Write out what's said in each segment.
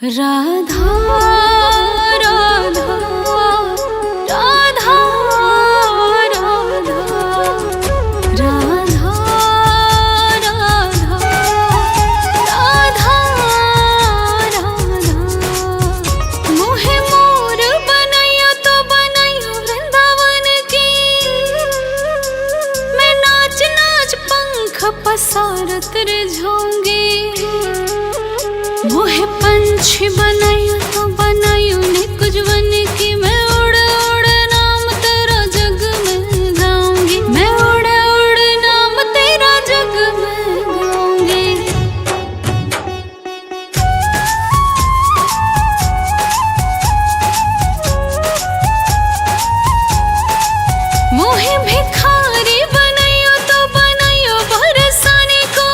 राधा राधा राधा राधा राधा राधा राधा राधा मोहे मोर बनाइयो तो बनाइयो वृंदावन की। मैं नाच नाच पंख पसारत रह जाऊंगी। मोहे पंछी बनाइयो तो बनाइयो निकुंज वन की। मैं उड़ उड़ नाम तेरा जग में गाऊंगी। मैं उड़ उड़ नाम तेरा जग में गाऊंगी। मोहे भिखारी बनाइयो तो बनाइयो बरसाने को।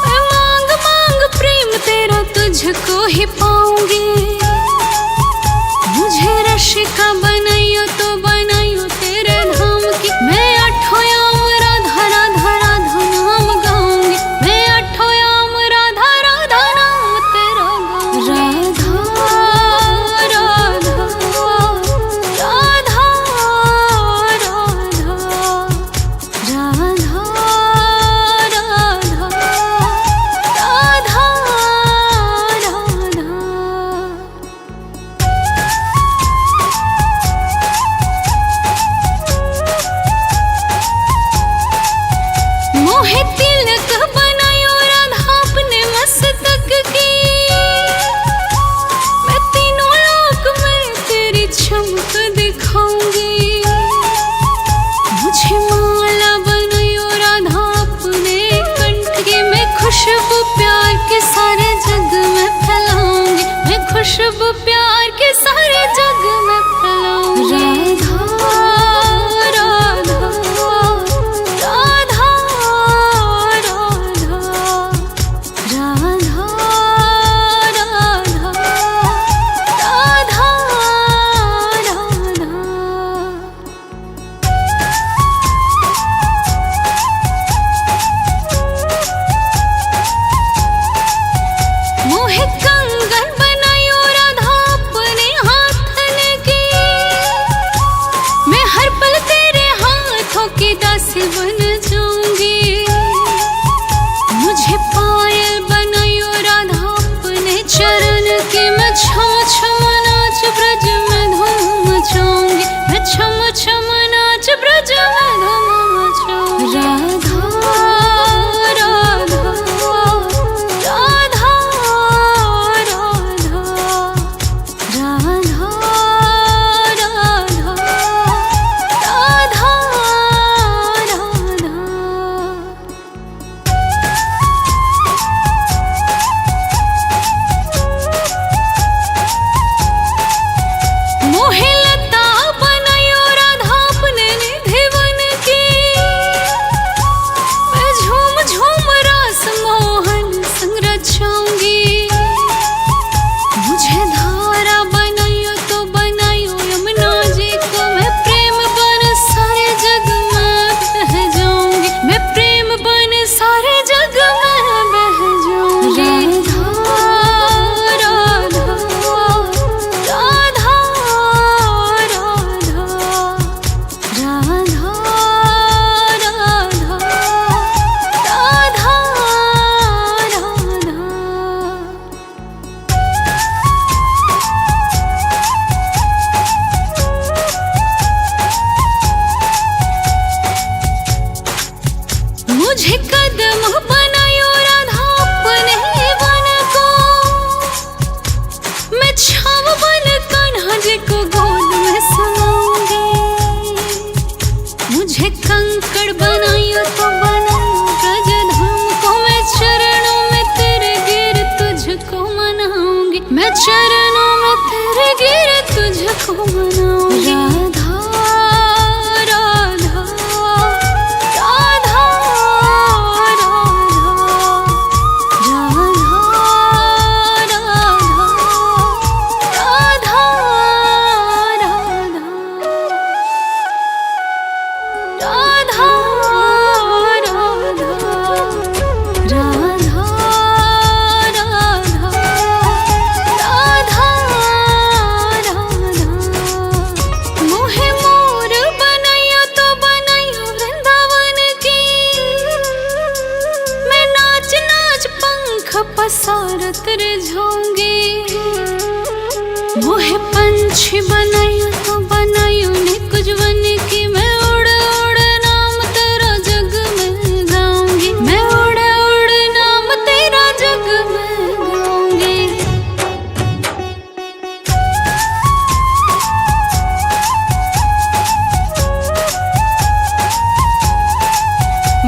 मैं मांग मांग प्रेम तेरा तुझको ही पाऊंगी। मुझे रसिका बनाइयो तो बनाइयो तेरे धाम की। मैं अठो याम राधा राधा राधा नाम गाऊंगी। मैं अठो याम राधा राधा नाम तेरा गाऊंगी। राधा राधा राधा राधा राधा राधा राधा राधा। मोहे तिलक बनायो राधा अपने मस्तक की। मैं तीनों लोक में तेरी चमक दिखाऊंगी। मुझे माला बनायो राधा अपने कंठ की। मैं खुशबू प्यार के सारे जग में फैलाऊंगी। मैं खुशबू प्यार के सारे जग में फैलाऊंगी। राधा राधा राधा राधा राधा राधा राधा राधा। मोहे कंगन बनायो राधा अपने हाथन की। मैं हर पल तेरे हाथों की दासी बन जाऊंगी। मुझे पायल बनायो राधा अपने चरण की। मैं छम छम नाच ब्रज में धूम मचाऊंगी। मैं छम छम नाच ब्रज में धूम मचाऊंगी। राधा राधा राधा राधा राधा राधा राधा राधा। मोहे लता बनायो राधा अपने निधि वन की। मैं झूम झूम रास मोहन संग रचाऊंगी। मुझे धारा बनाइयो तो बनाइयो यमुना जी को। मैं प्रेम बन सारे जग में बह जाऊंगी। मैं प्रेम बन सारे जग में बह जाऊंगी। राधा राधा राधा राधा राधा राधा राधा। मुझे कदम बनायो राधा अपने वन को। मैं छाव बन कान्हा जी को गोद में समाऊंगी। मुझे कंकड़ बनाइयो तो बनाइयो ब्रज धाम को। मैं चरणों में तेरे गिर तुझको मनाऊंगी। मैं चरणों में तेरे गिर तुझको मनाऊंगी। राधा राधा राधा राधा राधा राधा पसारत रिझाऊंगी। मोहे पंछी बनायो तो बनायो ने कुछ बन की मैं उड़ उड़ नाम तेरा जग में गाऊंगी। मैं उड़ उड़ नाम तेरा जग में गाऊंगी।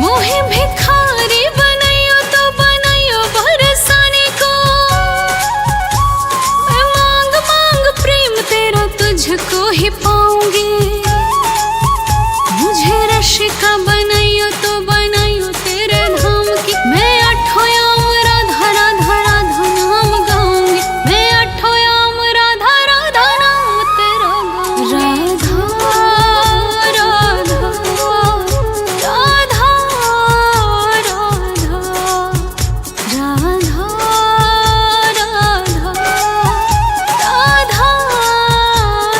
मोहे भिखारी बनायो तो बनायो बरसाने को। मैं मांग मांग प्रेम तेरा तुझको ही पाऊंगी। मुझे रशिका बनायो तो बनायो तेरे धाम की। मैं अठो याम राधा राधा राधा नाम गाऊंगी। मैं अठो याम राधा राधा नाम तेरा गाऊंगी। राधा राधा राधा राधा राधा राधा राधा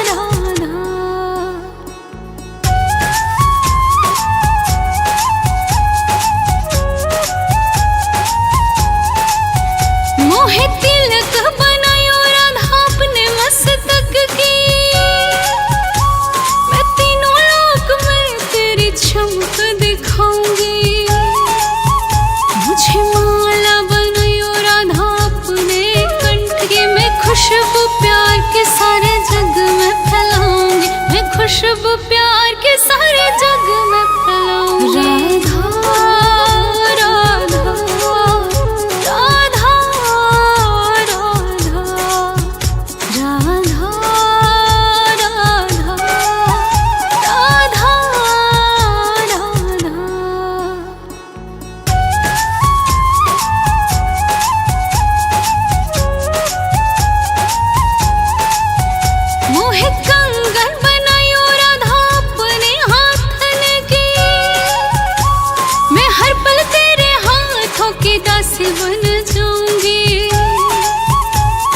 राधा। मोहे तिलक बनायो राधा अपने मस्तक की। मैं तीनों लोक में तेरी चमक दिखाऊंगी। मुझे माला बनायो राधा अपने कंठ की। मैं खुशबू प्यार के सारे जग में फैलाऊंगी। मैं खुशबू प्यार के सारे जग में फैलाऊंगी। राधा राधा राधा राधा राधा राधा राधा राधा। मोहे कंगन बनायो राधा अपने हाथन की। मैं हर पल तेरे हाथों की दासी बन जाऊंगी।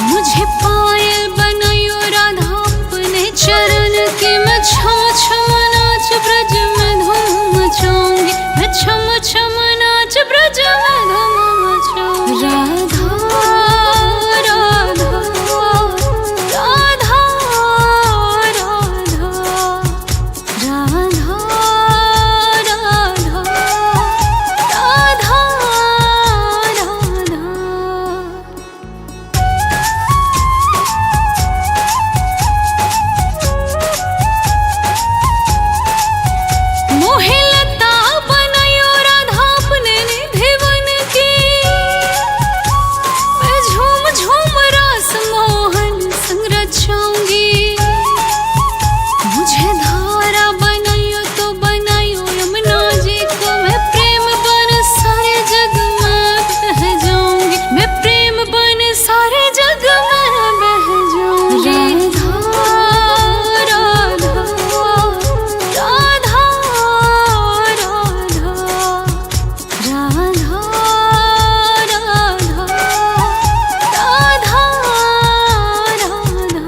मुझे पायल बनायो राधा अपने चरण की। मैं छम छम नाच ब्रज में धूम मचाऊंगी। मैं छम छम नाच ब्रज में धूम मचाऊंगी। राधा राधा राधा राधा राधा राधा राधा राधा। मोहे लता बनायो राधा अपने निधि बन की। मैं झूम झूम रास मोहन संग रचाऊंगी। मुझे धारा बनायो तो बनायो यमुना जी को। मैं प्रेम बन सारे जग में बह जाऊंगी। मैं प्रेम बन सारे जग में बह जाऊंगी। राधा राधा राधा राधा राधा राधा राधा।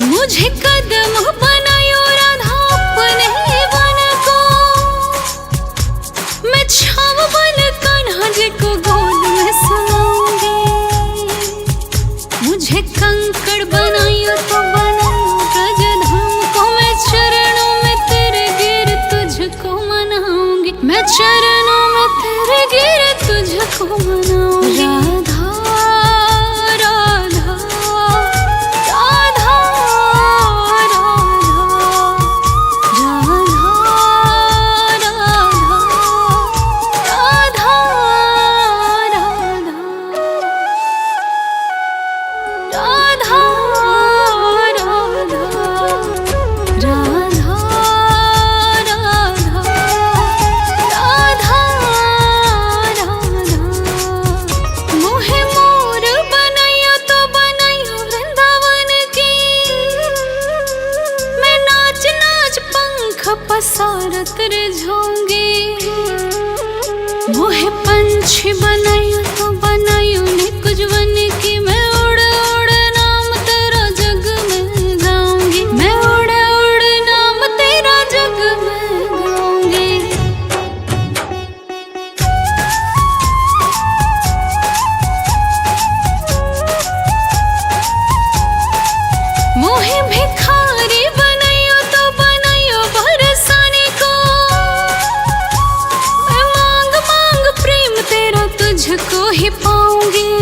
मुझे कदम बनायो राधा अपने वन को। मैं छाव बन कान्हा जी को गोद में सुलाऊंगी। मुझे कंकड़ बनायो तो बनायो ब्रज धाम को। मैं चरणों में तेरे गिर तुझको मनाऊंगी। मैं चरणों में तेरे गिर तुझको मनाऊंगी। राधा राधा राधा राधा राधा राधा राधा राधा राधा मोहे मोर बनायो तो बनायो वृंदावन की। मैं नाच नाच पंख पसारत रिझाऊंगी। मोहे पंछी बनायो तो बनायो ने कुछ बन की। मैं उड़ उड़ नाम तेरा जग में भिखारी बनायो तो बनायो बरसाने को, मैं मांग मांग प्रेम तेरा तुझको ही पाऊंगी।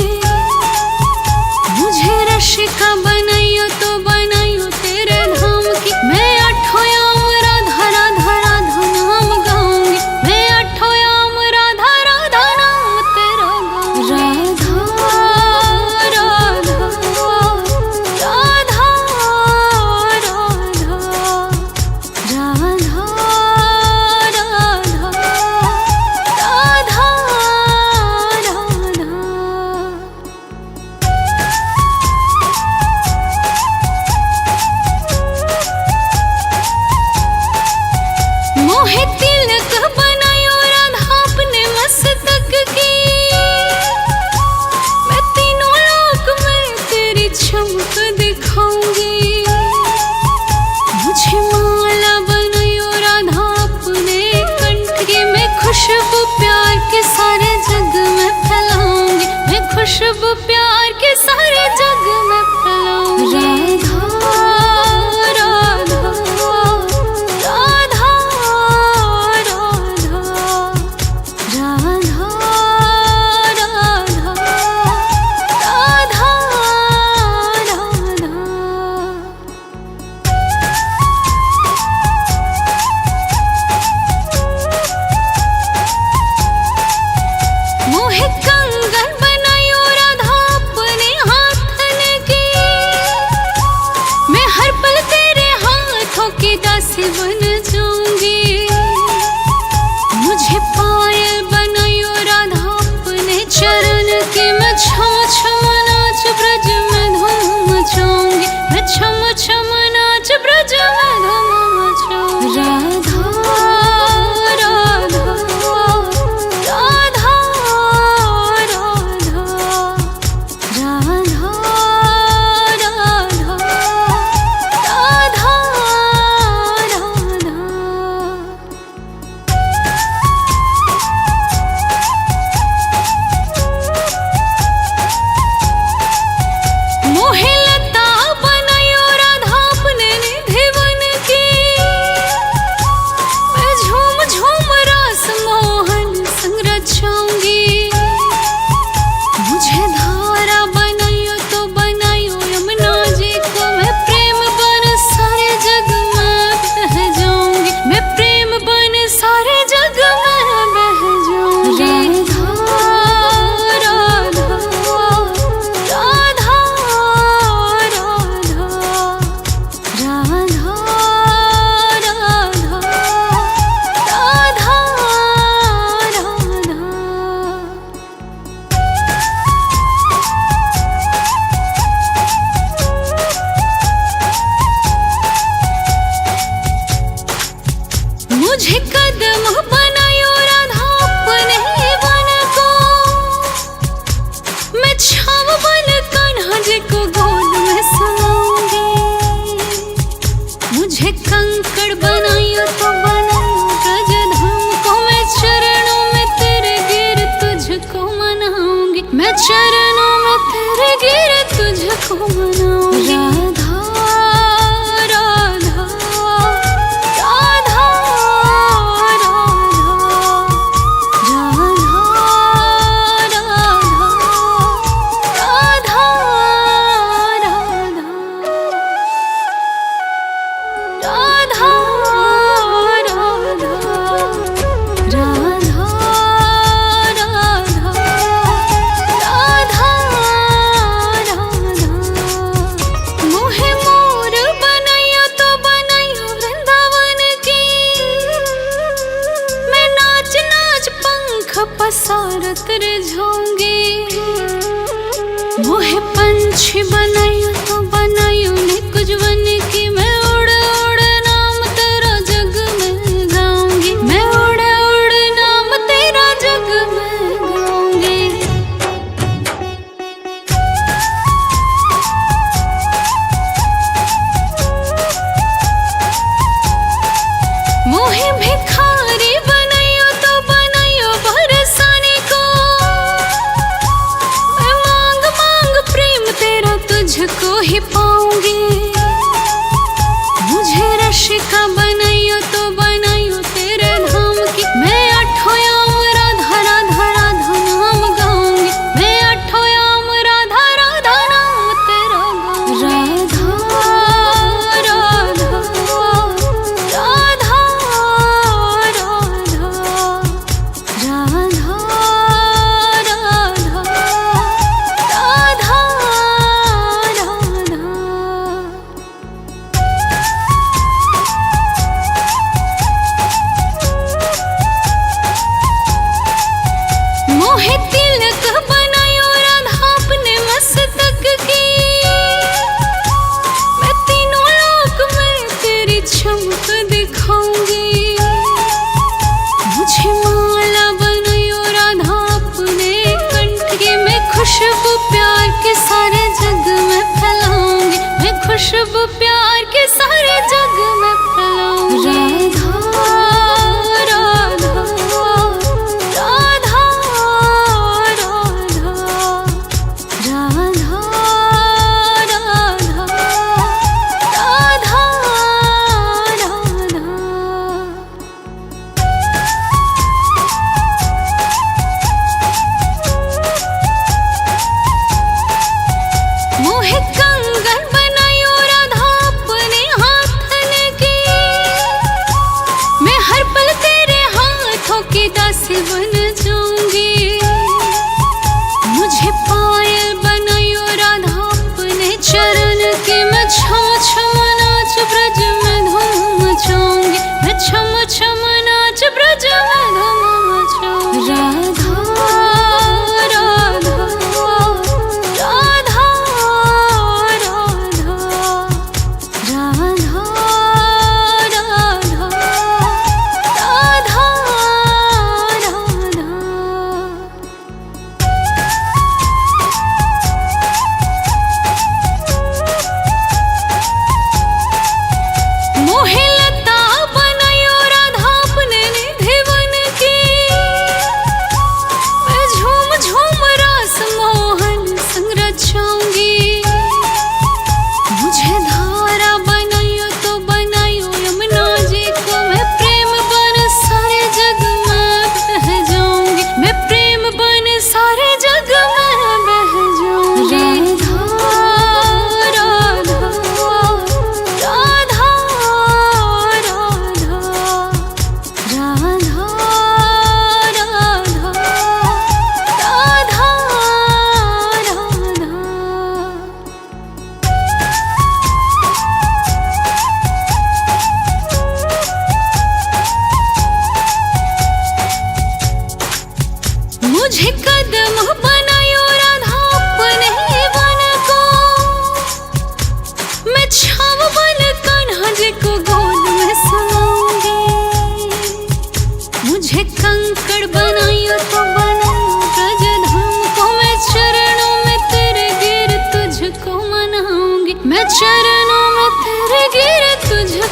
मुझे रशिका बनायो तो बनायो तेरे धाम की, मैं अठो याम राधा राधा राधा नाम गाऊंगी। मैं अठो याम राधा राधा नाम तेरा गाऊंगी। राधा राधा राधा राधा राधा राधा राधा राधा। मोहे तिलक बनायो राधा अपने मस्तक की, मैं तीनों लोक में तेरी चमक दिखाऊंगी। मुझे माला बनायो राधा अपने कंठ की, मैं खुशबू प्यार के सारे जग में फैलाऊंगी। मैं खुशबू प्यार के सारे जग में फैलाऊंगी। राधा राधा राधा राधा राधा राधा राधा राधा। मोहे कंगन बनायो राधा अपने हाथन की, मैं हर पल तेरे हाथों की दासी बन जाऊंगी। मुझे पायल बनायो राधा अपने चरण की, मैं छम छम नाच ब्रज में धूम मचाऊंगी। मैं छम छम नाच ब्रज में धूम मचाऊंगी। राधा राधा राधा राधा राधा राधा राधा राधा। मोहे लता बनायो राधा अपने निधि बन की, मैं झूम झूम रास मोहन संग रचाऊंगी। मुझे धारा बनायो तो बनायो यमुना जी को, मैं प्रेम बन सारे जग में बह जाऊंगी। मैं प्रेम बन सारे जग में बह जाऊंगी। राधा राधा राधा राधा राधा राधा राधा। मुझे कदम बनायो राधा अपने वन को, मैं छाव बन कान्हा जी को गोद में सुलाऊंगी। मुझे कंकड़ बनायो तो बनायो ब्रज धाम को, मैं चरणों में तेरे गिर तुझको मनाऊंगी। मैं चरणों में तेरे गिर तुझको मनाऊंगी। राधा राधा राधा पसारत रे जाऊंगी। मोहे पंछी बनायो तो बनायो ने कुछ बन की, मैं उड़ उड़ नाम तेरा जग में गाऊंगी। मैं उड़ उड़ नाम तेरा जग में गाऊंगी। मोहे भिखारी बनायो तो बनायो बरसाने को, मैं मांग मांग प्रेम तेरा तुझको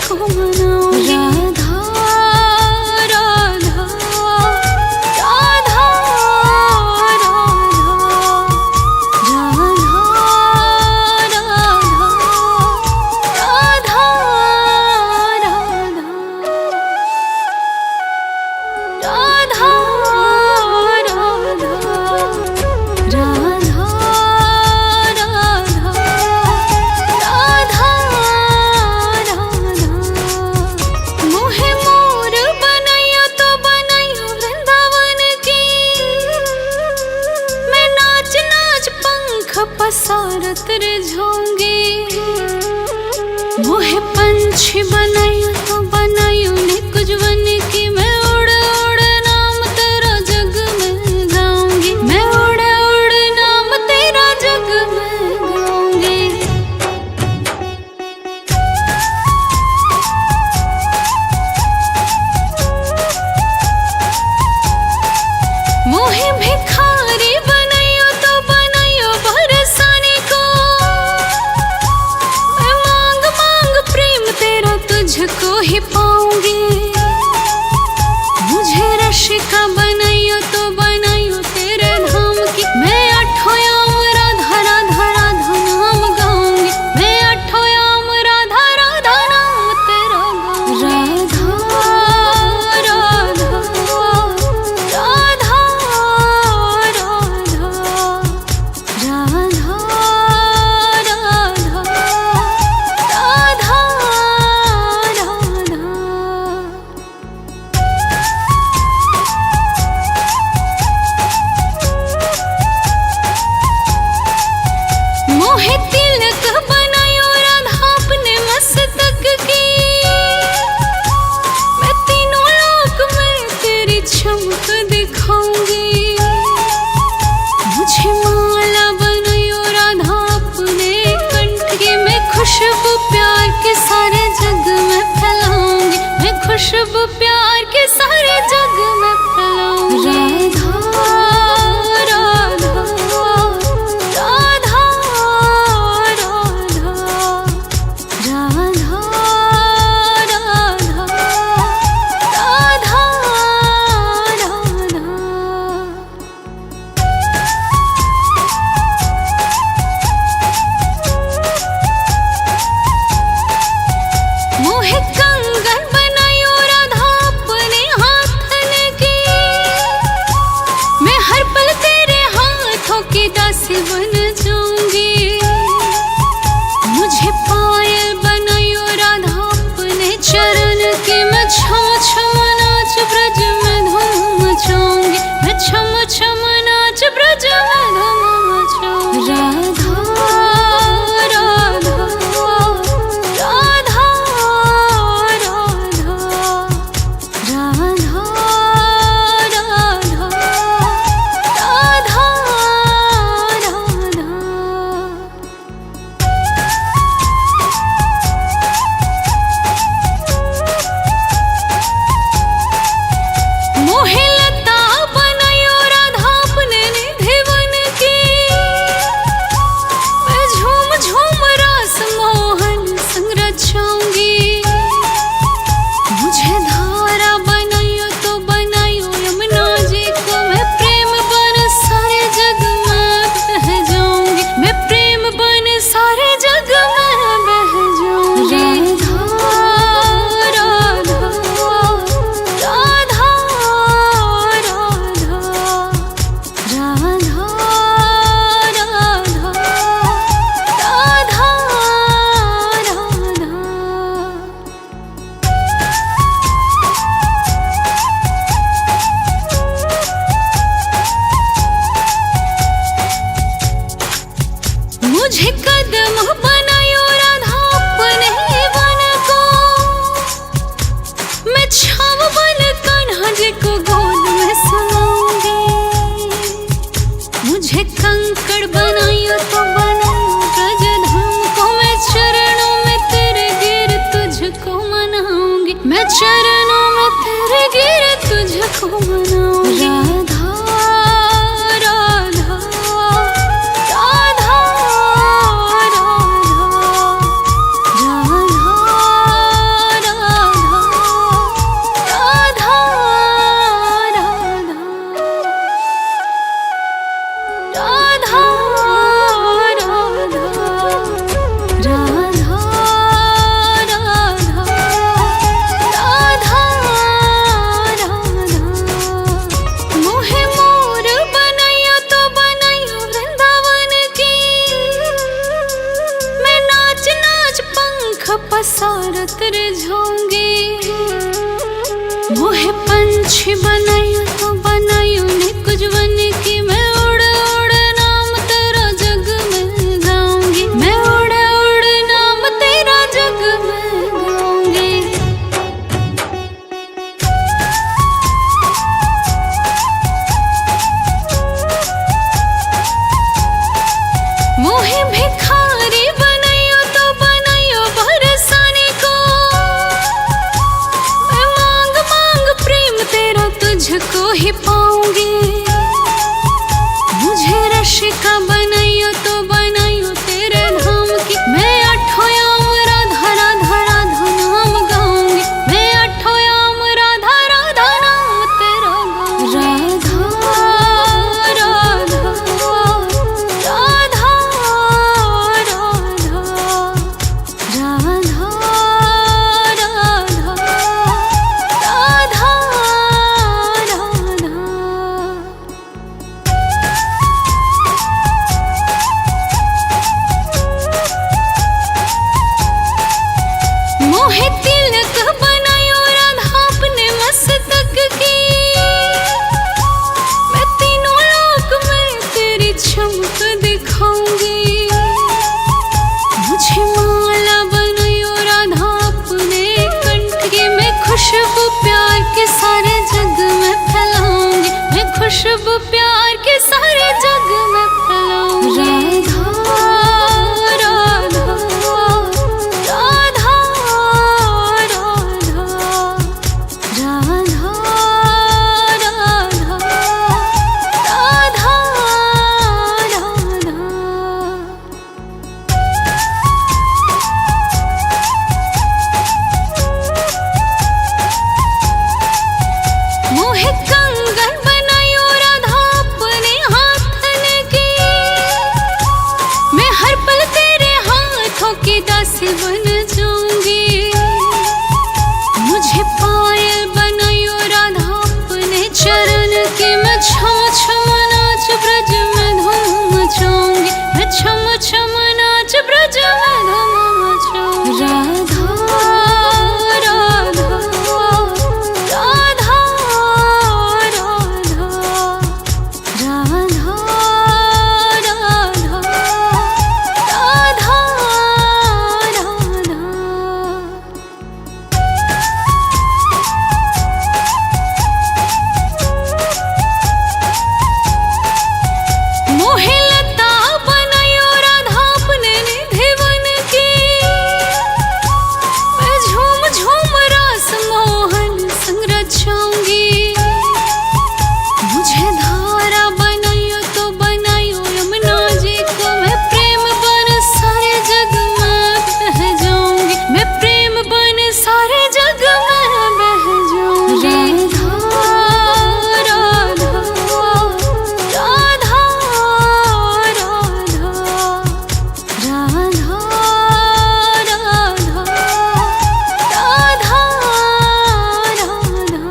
को मनाऊंगी। राधा राधा राधा राधा राधा राधा पसारत रे जाऊंगी। मोहे पंछी बनायो तो बनायो ने कुछ बन की मैं उड़ उड़ नाम तेरा जग में गाऊंगी। मैं उड़ उड़ नाम तेरा जग में गाऊंगी। मोहे भिखारी बनायो तो बनायो बरसाने को। मैं मांग मांग प्रेम तेरा तुझको ही पाऊंगी। मुझे रशिका बनायो तो बनायो तेरे धाम की। मैं अठो याम राधा राधा राधा नाम गाऊंगी। मैं अठो याम राधा राधा नाम तेरा गाऊंगी। राधा राधा राधा राधा राधा राधा मोहे तिलक बनायो राधा अपने मस्तक की। मैं तीनों लोक में तेरी चमक दिखाऊंगी। मुझे माला बनायो राधा अपने कंठ की। मैं खुशबू प्यार के सारे जग में फैलाऊंगी। मैं खुशबू प्यार के सारे जग में फैलाऊंगी। राधा राधा राधा राधा राधा राधा राधा मोहे कंगन बनायो राधा अपने हाथन की। मैं हर पल तेरे हाथों की दासी बन जाऊंगी। मुझे पायल बनायो राधा अपने चरण की। मैं छम छम नाच ब्रज में धूम मचाऊंगी। मैं छम छम नाच ब्रज में धूम मचाऊंगी। राधा राधा राधा राधा राधा राधा राधा मोहे लता बनायो राधा अपने निधि बन की। मैं झूम झूम रास मोहन संग रचाऊंगी। मुझे धारा बनायो तो बनायो यमुना जी को। मैं प्रेम बन सारे जग में बह जाऊंगी। मैं प्रेम बन सारे जग में बह जाऊंगी। राधा राधा राधा राधा राधा राधा राधा मुझे कदम बनायो राधा अपने वन को। मैं छाव बन कान्हा जी को गोद में समाऊंगी। मुझे कंकड़ बनायो तो बनायो ब्रज धाम को। मैं चरणों में तेरे गिर तुझको मनाऊंगी। मैं चरणों में तेरे गिर तुझको मनाऊंगी। राधा राधा राधा राधा राधा पसारत रिझाऊंगी। मोहे पंछी बनायो तो बनायो ने कुछ बन की, मैं उड़ उड़ नाम तेरा जग में गाऊंगी, मैं उड़ उड़ नाम तेरा जग में गाऊंगी। मोहे भिखारी बनायो तो बनायो बरसाने को, मैं मांग मांग प्रेम तेरा तुझको ही पाऊंगी। मुझे रशिका बनायो तो बनायो तेरे धाम की, मैं आठों याम राधा राधा राधा नाम गाऊंगी, मैं आठों याम राधा राधा नाम तेरा गाऊंगी। राधा राधा राधा राधा राधा राधा राधा राधा। मोहे तिलक बनायो राधा अपने मस्तक की, मैं तीनों लोक में तेरी चमक दिखाऊंगी। मुझे माला बनायो राधा अपने कंठ की, मैं खुशबू प्यार के सारे जग में फैलाऊंगी, मैं खुशबू प्यार के सारे जग में फैलाऊंगी। राधा राधा राधा राधा राधा राधा राधा राधा। मोहे कंगन बनायो राधा अपने हाथन की, मैं हर पल तेरे हाथों की दासी बन जाऊंगी। मुझे पायल बनायो राधा अपने चरण की, मैं छम छम नाच ब्रज में धूम मचाऊंगी, मैं छम छम नाच ब्रज में धूम मचाऊंगी। राधा राधा राधा राधा राधा राधा राधा राधा। मोहे लता बनायो राधा अपने निधि बन की, मैं झूम झूम रास मोहन संग रचाऊंगी। मुझे धारा बनायो तो बनायो यमुना जी को, मैं प्रेम बन सारे जग में बह जाऊंगी, मैं प्रेम बन सारे जग में बह जाऊंगी। राधा राधा राधा राधा राधा राधा राधा राधा।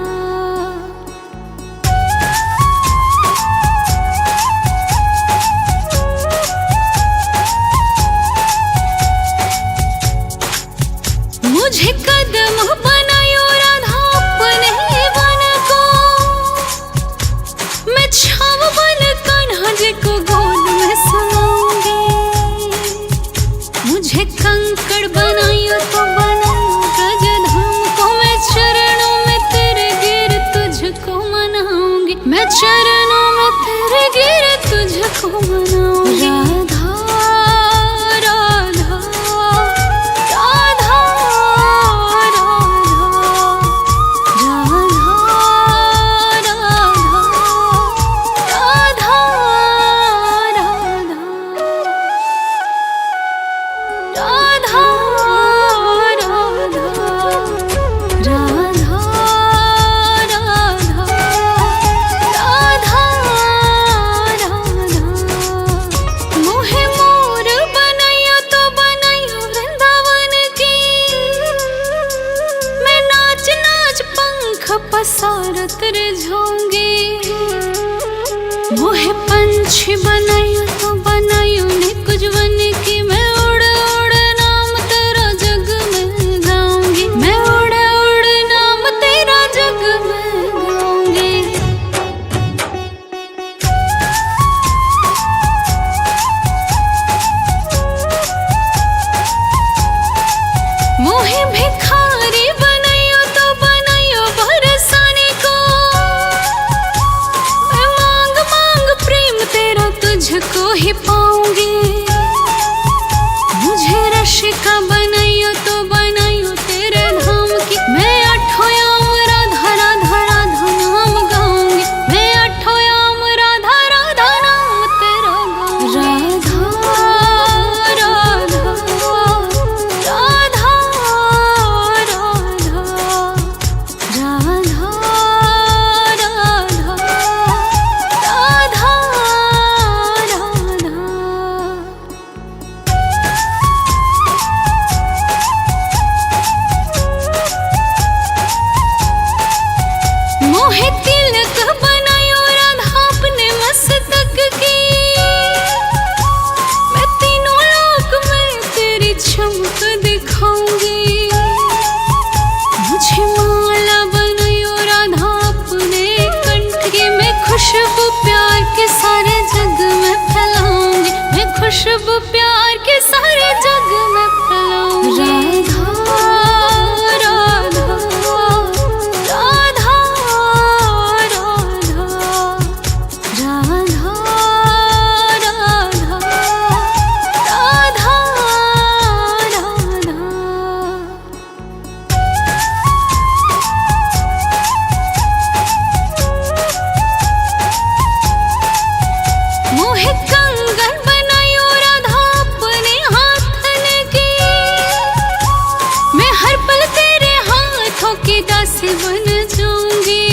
मुझे कदम बनायो राधा अपने वन को, मैं छाव बन कान्हा जी को गोद में सुलाऊंगी। मुझे कंकड़ बनायो तो बनायो ब्रज धाम को, मैं चरणों में तेरे गिर तुझको मनाऊंगी, मैं चरणों में तेरे गिर तुझको मनाऊंगी। राधा राधा राधा राधा पसारत रिझाऊंगी। मोहे पंछी बनायो तो बनायो ने कुछ बन की, मैं उड़ उड़ नाम तेरा जग में गाऊंगी। खुशबू प्यार के सारे जग में फैलाऊंगी। राधा राधा राधा राधा राधा राधा राधा राधा। मोहे कंगन बनायो राधा अपने हाथन की, मैं हर पल तेरे हाथों की दासी बन जाऊंगी।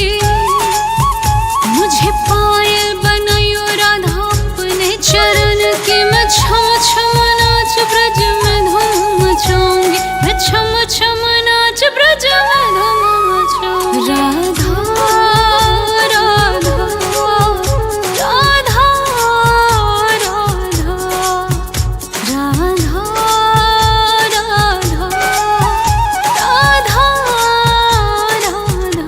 मुझे पायल बनायो राधा अपने चरण की, मैं छम छम नाच ब्रज में धूम मचाऊंगी। मैं छम छम नाच ब्रज में धूम मचाऊंगी। राधा राधा राधा राधा राधा राधा राधा राधा।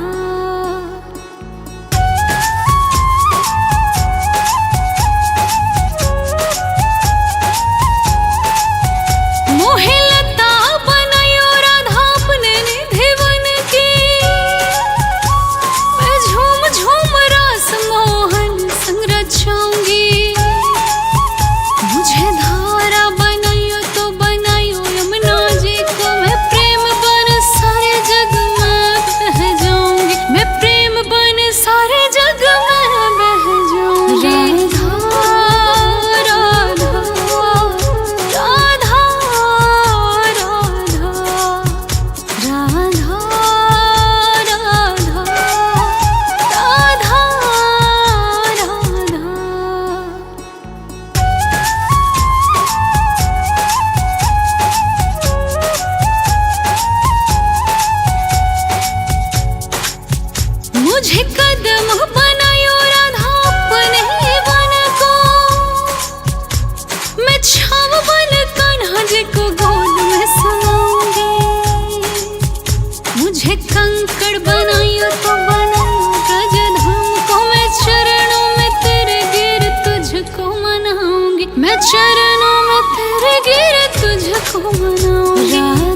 मोहे लता बनायो राधा अपने निधि बन की, मैं झूम झूम रास मोहन संग रचाऊंगी। मुझे धारा बनायो तो बनायो यमुना जी को, मैं प्रेम बन सारे जग में बह जाऊंगी। मैं प्रेम बन सारे जग में बह जाऊंगी। राधा राधा राधा राधा राधा राधा राधा राधा। मुझे कदम बनायो राधा अपने वन को, मैं छाव बन कान्हा जी को गोद में समाऊंगी। मुझे कंकड़ बनायो तो बनायो ब्रज धाम को, मैं चरणों में तेरे गिर तुझको मनाऊंगी। मैं चरणों में तेरे गिर तुझको मनाऊंगी।